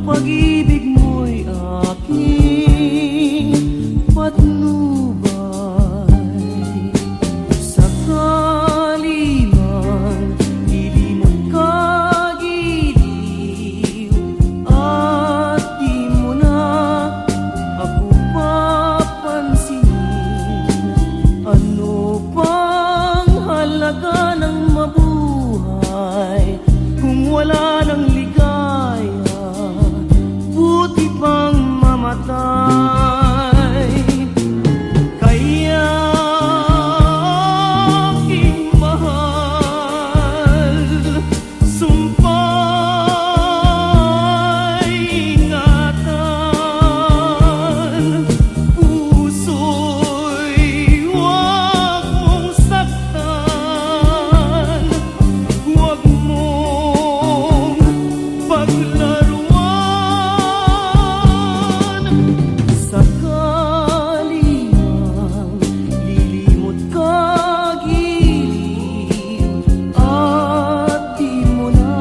pag-ibig mo'y aking patnubay. Sakali mang ilimot kagiliw at di mo na ako papansinin, ano pang halaga ng mabuhay kung wala ng ligaya? Buti pang mamatay. Kaya aking mahal, sumpa'y ingatan. Puso'y huwag mong saktan, huwag mong paglaruan. Sakali mang lilimot kagiliw at di mo na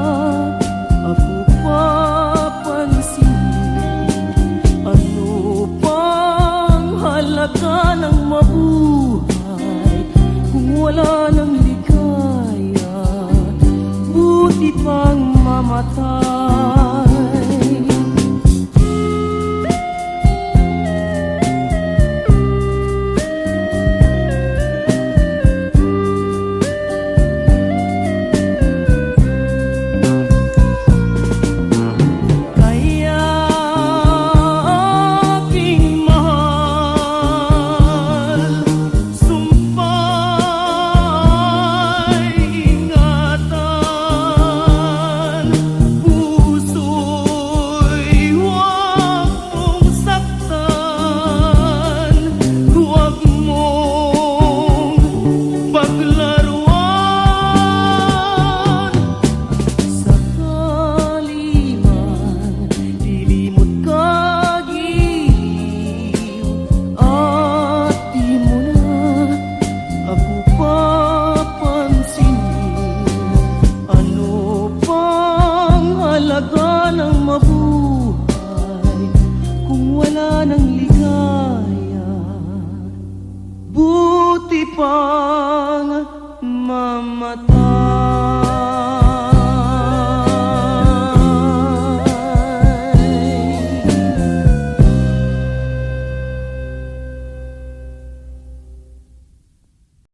ako papansinin, ano pang halaga ng mabuhay kung wala ng ligaya? Buti pang mamatay. Kaya aking mahal, sumpa'y ingatan. Puso'y huwag mong saktan, huwag mong paglaruan. Sakali man lilimot kagiliw at di mo na ako papansinin, ano pang halaga ng mabuhay kung wala ng ligaya? Buti pang mamatay.